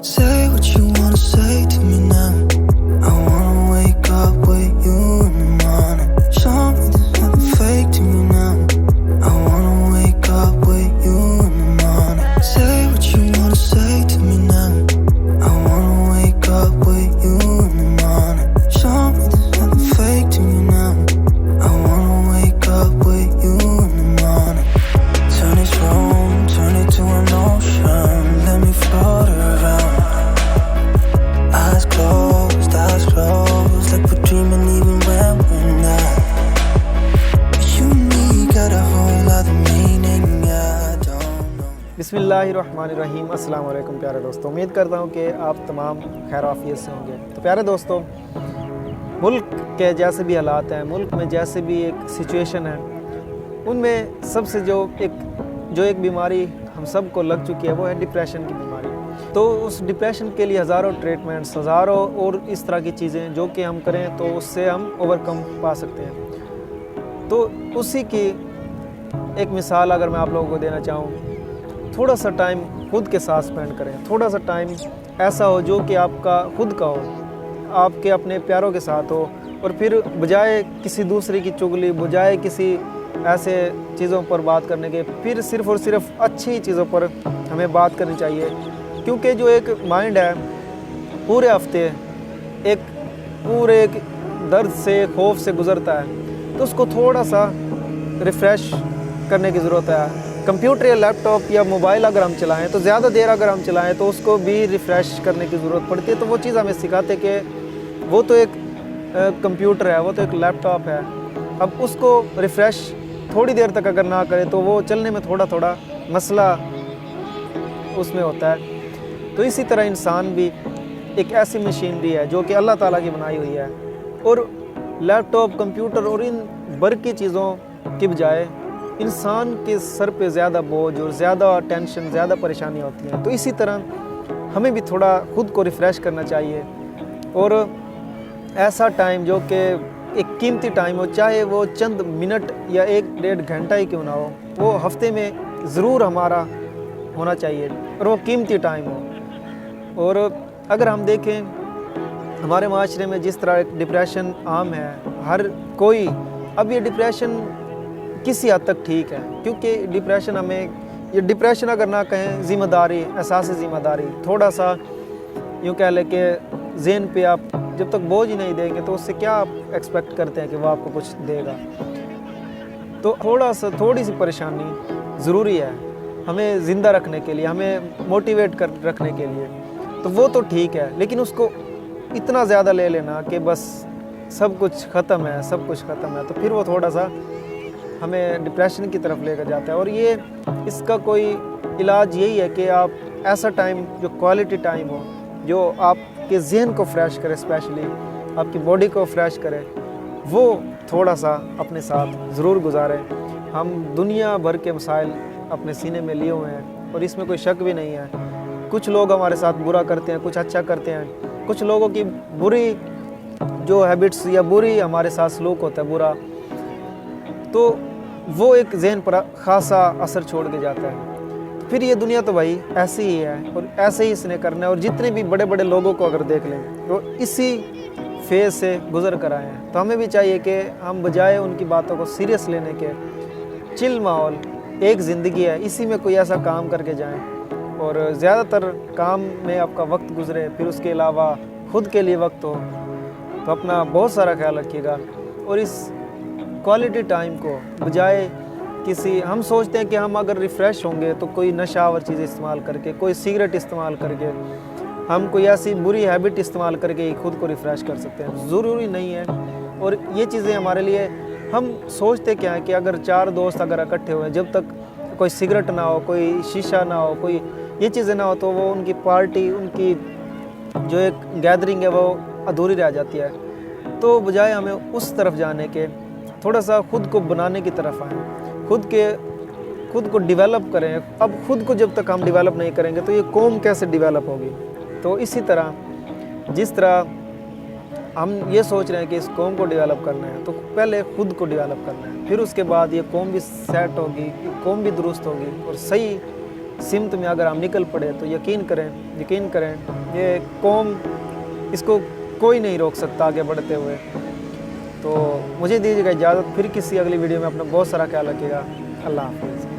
Say what you wanna say to me now. I wanna wake up with you in the morning. Show me there's nothing fake to me now. I wanna wake up with you in the morning. Say what you wanna say to me now. I wanna wake up with you in the morning. Show me there's nothing fake to me now. I wanna wake up with you in the morning. Turn this room, turn it to an ocean. Let me float around. Eyes closed, like we're dreaming even when we're not. You and me got a whole other meaning, I don't know. बिस्मिल्लाहिर्रहमानिर्रहीम। अस्सलाम वालेकुम प्यारे दोस्तों, उम्मीद करता हूँ कि आप तमाम खैर आफियत से होंगे। तो प्यारे दोस्तों, मुल्क के जैसे भी हालात हैं, मुल्क में जैसे भी एक सिचुएशन है, उनमें सबसे जो एक बीमारी हम सब को लग चुकी है वो है डिप्रेशन की बीमारी। तो उस डिप्रेशन के लिए हज़ारों ट्रीटमेंट्स, हज़ारों और इस तरह की चीज़ें जो कि हम करें तो उससे हम ओवरकम पा सकते हैं। तो उसी की एक मिसाल अगर मैं आप लोगों को देना चाहूँ, थोड़ा सा टाइम खुद के साथ स्पेंड करें। थोड़ा सा टाइम ऐसा हो जो कि आपका खुद का हो, आपके अपने प्यारों के साथ हो, और फिर बजाय किसी दूसरे की चुगली, बजाय किसी ऐसे चीज़ों पर बात करने के, फिर सिर्फ़ और सिर्फ अच्छी चीज़ों पर हमें बात करनी चाहिए। क्योंकि जो एक माइंड है पूरे हफ्ते एक दर्द से, खौफ से गुज़रता है, तो उसको थोड़ा सा रिफ़्रेश करने की ज़रूरत है। कंप्यूटर या लैपटॉप या मोबाइल अगर हम चलाएं तो ज़्यादा देर अगर हम चलाएं तो उसको भी रिफ़्रेश करने की ज़रूरत पड़ती है। तो वो चीज़ हमें सिखाते कि वो तो एक कंप्यूटर है, वो तो एक लैपटॉप है, अब उसको रिफ़्रेश थोड़ी देर तक अगर ना करें तो वो चलने में थोड़ा मसला उसमें होता है। तो इसी तरह इंसान भी एक ऐसी मशीनरी है जो कि अल्लाह ताला की बनाई हुई है, और लैपटॉप, कंप्यूटर और इन बरकी चीज़ों की बजाय इंसान के सर पे ज़्यादा बोझ और ज़्यादा टेंशन, ज़्यादा परेशानी होती है। तो इसी तरह हमें भी थोड़ा खुद को रिफ़्रेश करना चाहिए, और ऐसा टाइम जो कि एक कीमती टाइम हो, चाहे वो चंद मिनट या 1-1.5 घंटा ही क्यों ना हो, वो हफ्ते में ज़रूर हमारा होना चाहिए और वो कीमती टाइम हो। और अगर हम देखें हमारे माशरे में जिस तरह डिप्रेशन आम है, हर कोई अब ये डिप्रेशन किसी हद तक ठीक है, क्योंकि ये डिप्रेशन अगर ना कहें, ज़िम्मेदारी, एहसास ज़िम्मेदारी, थोड़ा सा यूँ कह लें कि ज़हन पे आप जब तक बोझ ही नहीं देंगे तो उससे क्या आप एक्सपेक्ट करते हैं कि वो आपको कुछ देगा। तो थोड़ी सी परेशानी ज़रूरी है हमें ज़िंदा रखने के लिए, हमें मोटिवेट कर रखने के लिए, तो वो तो ठीक है, लेकिन उसको इतना ज़्यादा ले लेना कि बस सब कुछ ख़त्म है, तो फिर वो थोड़ा सा हमें डिप्रेशन की तरफ लेकर जाता है। और इसका कोई इलाज यही है कि आप ऐसा टाइम जो क्वालिटी टाइम हो, जो आपके ज़हन को फ्रेश करे, स्पेशली आपकी बॉडी को फ्रेश करे, वो थोड़ा सा अपने साथ ज़रूर गुजारें। हम दुनिया भर के मसाइल अपने सीने में लिए हुए हैं और इसमें कोई शक भी नहीं है। कुछ लोग हमारे साथ बुरा करते हैं, कुछ अच्छा करते हैं, कुछ लोगों की बुरी जो हैबिट्स या बुरी हमारे साथ सलूक होता है बुरा, तो वो एक ज़हन पर ख़ासा असर छोड़ के जाता है। फिर ये दुनिया तो भाई ऐसी ही है और ऐसे ही इसने करना है। और जितने भी बड़े बड़े लोगों को अगर देख लें तो इसी फेज़ से गुज़र कर आए हैं। तो हमें भी चाहिए कि हम बजाय उनकी बातों को सीरियस लेने के, चिल माहौल, एक ज़िंदगी है, इसी में कोई ऐसा काम करके जाएं और ज़्यादातर काम में आपका वक्त गुज़रे, फिर उसके अलावा खुद के लिए वक्त हो। तो अपना बहुत सारा ख्याल रखिएगा। और इस क्वालिटी टाइम को बजाय हम सोचते हैं कि हम अगर रिफ़्रेश होंगे तो कोई नशावर चीज़ इस्तेमाल करके, कोई सिगरेट इस्तेमाल करके, हम कोई ऐसी बुरी हैबिट इस्तेमाल करके ही खुद को रिफ़्रेश कर सकते हैं। ज़रूरी नहीं है। और ये चीज़ें हमारे लिए, हम सोचते क्या है कि अगर 4 दोस्त अगर इकट्ठे हुए, जब तक कोई सिगरेट ना हो, कोई शीशा ना हो, कोई ये चीज़ें ना हो, तो वो उनकी पार्टी, उनकी जो एक गैदरिंग है वो अधूरी रह जाती है। तो बजाय हमें उस तरफ जाने के थोड़ा सा खुद को बनाने की तरफ आएँ, खुद को डेवलप करें। अब खुद को जब तक हम डेवलप नहीं करेंगे तो ये कौम कैसे डेवलप होगी। तो इसी तरह जिस तरह हम ये सोच रहे हैं कि इस कौम को डेवलप करना है, तो पहले खुद को डेवलप करना है, फिर उसके बाद ये कौम भी सेट होगी, कौम भी दुरुस्त होगी और सही سمت میں اگر ہم نکل پڑے تو یقین کریں یہ قوم اس کو کوئی نہیں روک سکتا آگے بڑھتے ہوئے۔ تو مجھے دیجیے گا اجازت، پھر کسی اگلی ویڈیو میں اپنا بہت سارا خیال رکھیے گا۔ اللہ حافظ۔